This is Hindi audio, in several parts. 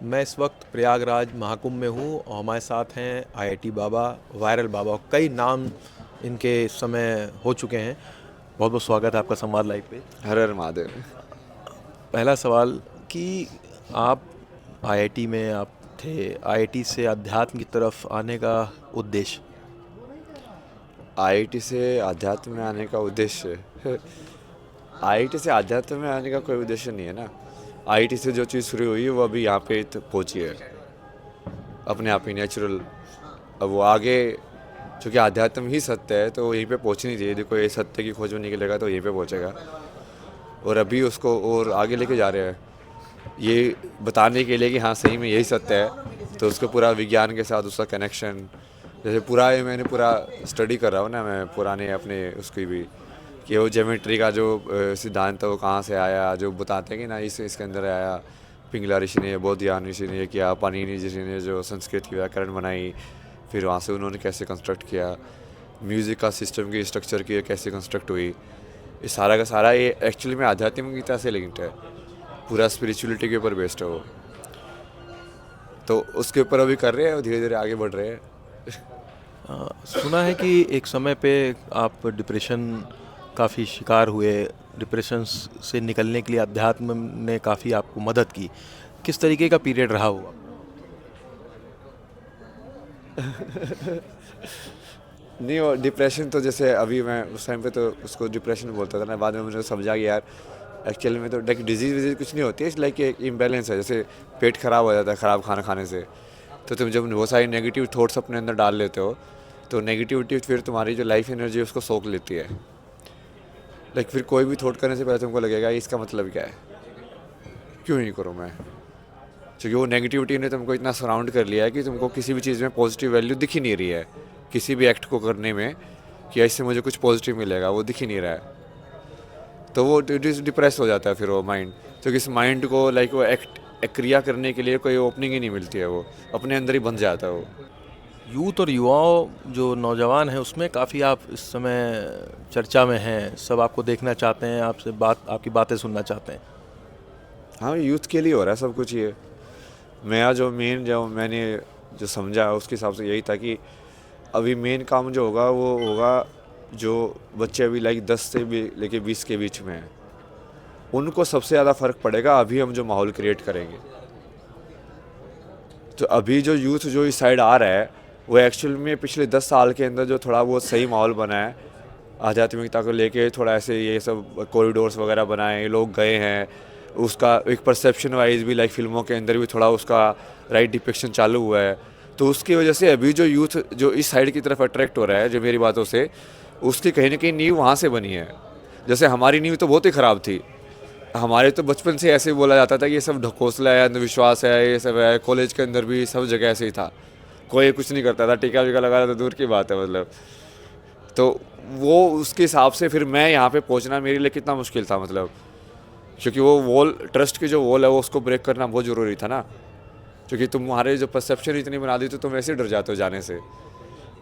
मैं इस वक्त प्रयागराज महाकुंभ में हूँ और हमारे साथ हैं आईआईटी बाबा, वायरल बाबा। कई नाम इनके इस समय हो चुके हैं। बहुत बहुत स्वागत है आपका संवाद लाइव पे। हर हर महादेव। पहला सवाल कि आप आईआईटी में आप थे, आईआईटी से अध्यात्म की तरफ आने का उद्देश्य। आईआईटी से आध्यात्म में आने का उद्देश्य आईआईटी से आध्यात्म में आने का कोई उद्देश्य नहीं है ना। आईआईटी से जो चीज़ शुरू हुई है वो अभी यहाँ पे पहुँची है अपने आप ही नेचुरल। अब वो आगे, चूँकि आध्यात्म ही सत्य है तो वो यहीं पे पहुँचनी चाहिए। देखो, ये सत्य की खोज में निकलेगा तो यहीं पे पहुँचेगा, और अभी उसको और आगे लेके जा रहे हैं ये बताने के लिए कि हाँ सही में यही सत्य है। तो उसको पूरा विज्ञान के साथ उसका कनेक्शन, जैसे पूरा ये मैंने पूरा स्टडी कर रहा हूँ ना मैं पुराने अपने उसकी भी, कि वो ज्योमेट्री का जो सिद्धांत है वो कहाँ से आया, जो बताते हैं कि ना इसके अंदर आया। पिंगला ऋषि ने, बौद्धयान ऋषि ने किया, पाणिनि ऋषि ने जो संस्कृत की व्याकरण बनाई, फिर वहाँ से उन्होंने कैसे कंस्ट्रक्ट किया, म्यूज़िक का सिस्टम की स्ट्रक्चर की कैसे कंस्ट्रक्ट हुई, ये सारा का सारा ये एक्चुअली में आध्यात्मिकता से लिंक्ड है। पूरा स्पिरिचुअलिटी के ऊपर बेस्ड है वो। तो उसके ऊपर अभी कर रहे हैं और धीरे धीरे आगे बढ़ रहे हैं। सुना है कि एक समय पे आप डिप्रेशन काफ़ी शिकार हुए। डिप्रेशन से निकलने के लिए अध्यात्म ने काफ़ी आपको मदद की। किस तरीके का पीरियड रहा हुआ? नहीं, और डिप्रेशन तो जैसे अभी मैं उस टाइम पे तो उसको डिप्रेशन बोलता था ना, बाद में मुझे समझा कि यार एक्चुअली में तो लाइक डिजीज़ विजीज कुछ नहीं होती है, लाइक एक इम्बैलेंस है। जैसे पेट खराब हो जाता है ख़राब खाना खाने से, तो तुम जब बहुत सारी नेगेटिव थॉट्स अपने अंदर डाल लेते हो तो नेगेटिविटी फिर तुम्हारी जो लाइफ एनर्जी है उसको सोख लेती है। लाइक फिर कोई भी थॉट करने से पहले तुमको लगेगा इसका मतलब क्या है, क्यों नहीं करूँ मैं, क्योंकि वो नेगेटिविटी ने तुमको इतना सराउंड कर लिया है कि तुमको किसी भी चीज़ में पॉजिटिव वैल्यू दिख ही नहीं रही है। किसी भी एक्ट को करने में कि इससे मुझे कुछ पॉजिटिव मिलेगा वो दिख ही नहीं रहा है, तो वो डिप्रेस हो जाता है फिर वो माइंड। तो इस माइंड को लाइक वो एक्ट क्रिया करने के लिए कोई ओपनिंग ही नहीं मिलती है, वो अपने अंदर ही बन जाता है वो। यूथ और युवाओं जो नौजवान हैं उसमें काफ़ी आप इस समय चर्चा में हैं। सब आपको देखना चाहते हैं, आपसे आपकी बातें सुनना चाहते हैं। हाँ, यूथ के लिए हो रहा है सब कुछ ये। मेरा जो मेन जो मैंने जो समझा उसके हिसाब से यही था कि अभी मेन काम जो होगा वो होगा जो बच्चे अभी लाइक 10 से भी लेके 20 के बीच में हैं, उनको सबसे ज़्यादा फ़र्क पड़ेगा अभी हम जो माहौल क्रिएट करेंगे। तो अभी जो यूथ जो इस साइड आ रहा है वो एक्चुअल में पिछले 10 साल के अंदर जो थोड़ा बहुत सही माहौल बना है आध्यात्मिकता को लेके, थोड़ा ऐसे ये सब कॉरिडोर्स वगैरह बनाए, लोग गए हैं, उसका एक परसेप्शन वाइज भी लाइक फिल्मों के अंदर भी थोड़ा उसका राइट डिपिक्शन चालू हुआ है। तो उसकी वजह से अभी जो यूथ जो इस साइड की तरफ अट्रैक्ट हो रहा है, जो मेरी बातों से, उसकी कहीं ना कहीं नींव वहाँ से बनी है। जैसे हमारी नींव तो बहुत ही ख़राब थी। हमारे तो बचपन से ऐसे ही बोला जाता था कि ये सब ढकोसला है, अंधविश्वास है, ये सब है। कॉलेज के अंदर भी सब जगह ऐसे ही था, कोई कुछ नहीं करता था, टीका वीका लगा रहा तो दूर की बात है मतलब। तो वो उसके हिसाब से फिर मैं यहाँ पे पहुँचना मेरे लिए कितना मुश्किल था मतलब, क्योंकि वो वॉल, ट्रस्ट की जो वॉल है वो उसको ब्रेक करना बहुत ज़रूरी था ना। क्योंकि तुम्हारे जो परसेप्शन इतनी बना दी तो तुम ऐसे ही डर जाते हो जाने से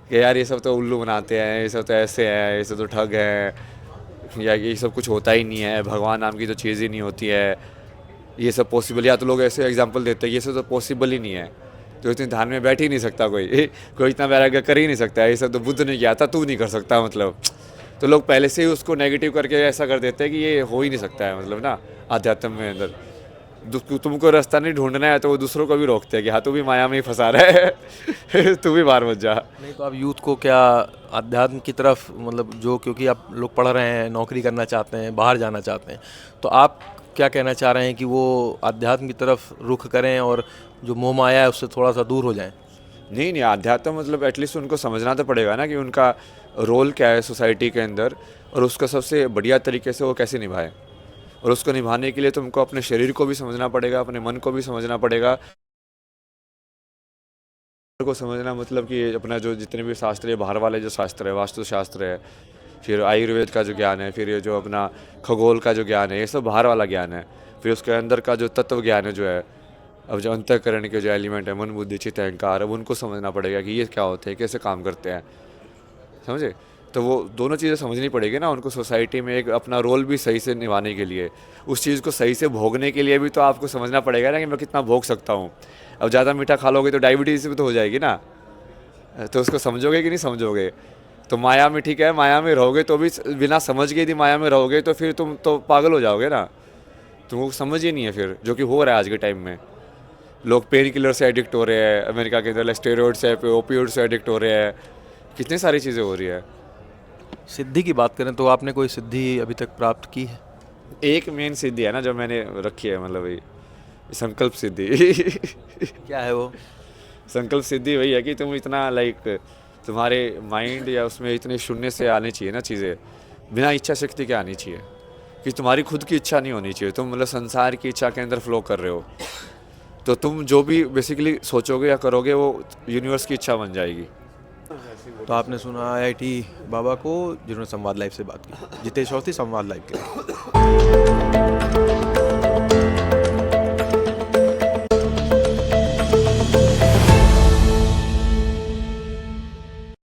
कि यार ये सब तो उल्लू बनाते हैं, ये सब तो ऐसे हैं, ये सब तो ठग हैं, या ये सब कुछ होता ही नहीं है, भगवान नाम की तो चीज़ ही नहीं होती है, ये सब पॉसिबल। या तो लोग ऐसे एग्जांपल देते हैं ये सब तो पॉसिबल ही नहीं है, तो इतने ध्यान में बैठ ही नहीं सकता कोई कोई इतना वैराग्य कर ही नहीं सकता, ये सब तो बुद्ध ने किया था, तू नहीं कर सकता मतलब। तो लोग पहले से ही उसको नेगेटिव करके ऐसा कर देते हैं कि ये हो ही नहीं सकता है मतलब ना। अध्यात्म में अंदर तुमको रास्ता नहीं ढूंढना है तो वो दूसरों को भी रोकते हैं कि हाँ तू भी माया में ही फंसा रहा है तू भी बाहर मत जा। नहीं तो आप यूथ को क्या अध्यात्म की तरफ, मतलब जो, क्योंकि आप लोग पढ़ रहे हैं, नौकरी करना चाहते हैं, बाहर जाना चाहते हैं, तो आप क्या कहना चाह रहे हैं कि वो अध्यात्म की तरफ रुख करें और जो मोह माया है उससे थोड़ा सा दूर हो जाएं? नहीं नहीं, अध्यात्म मतलब एटलीस्ट उनको समझना तो पड़ेगा ना कि उनका रोल क्या है सोसाइटी के अंदर, और उसका सबसे बढ़िया तरीके से वो कैसे निभाए। और उसको निभाने के लिए तुमको अपने शरीर को भी समझना पड़ेगा, अपने मन को भी समझना पड़ेगा। को समझना मतलब कि अपना जो जितने भी शास्त्र है, बाहर वाले जो शास्त्र है, वास्तुशास्त्र है, फिर आयुर्वेद का जो ज्ञान है, फिर ये जो अपना खगोल का जो ज्ञान है, ये सब बाहर वाला ज्ञान है। फिर उसके अंदर का जो तत्व ज्ञान है जो है, अब जो अंतःकरण के जो एलिमेंट है, मन बुद्धि चित्त अहंकार, अब उनको समझना पड़ेगा कि ये क्या होते हैं, कैसे काम करते हैं, समझे। तो वो दोनों चीज़ें समझनी पड़ेगी ना उनको, सोसाइटी में एक अपना रोल भी सही से निभाने के लिए, उस चीज़ को सही से भोगने के लिए भी तो आपको समझना पड़ेगा ना कि मैं कितना भोग सकता हूँ। अब ज़्यादा मीठा खा लोगे तो डायबिटीज़ भी तो हो जाएगी ना, तो उसको समझोगे कि नहीं समझोगे। तो माया में, ठीक है, माया में रहोगे तो भी बिना समझ के यदि माया में रहोगे तो फिर तुम तो पागल हो जाओगे ना, तुमको समझ ही नहीं है फिर, जो कि हो रहा है आज के टाइम में। लोग पेन किलर से एडिक्ट हो रहे हैं, अमेरिका के अंदर स्टेरॉइड से, ओपियोइड से एडिक्ट हो रहे हैं, कितनी सारी चीज़ें हो रही है। सिद्धि की बात करें तो आपने कोई सिद्धि अभी तक प्राप्त की है? एक मेन सिद्धि है ना जो मैंने रखी है, मतलब वही संकल्प सिद्धि। क्या है वो? संकल्प सिद्धि वही है कि तुम इतना लाइक तुम्हारे माइंड या उसमें इतने शून्य से आनी चाहिए ना चीज़ें, बिना इच्छा शक्ति के आनी चाहिए, कि तुम्हारी खुद की इच्छा नहीं होनी चाहिए, तुम मतलब संसार की इच्छा के अंदर फ्लो कर रहे हो, तो तुम जो भी बेसिकली सोचोगे या करोगे वो यूनिवर्स की इच्छा बन जाएगी। तो आपने सुना आईआईटी बाबा को, जिन्होंने संवाद लाइव से बात की। जितेश अवस्थी, संवाद लाइव के लिए।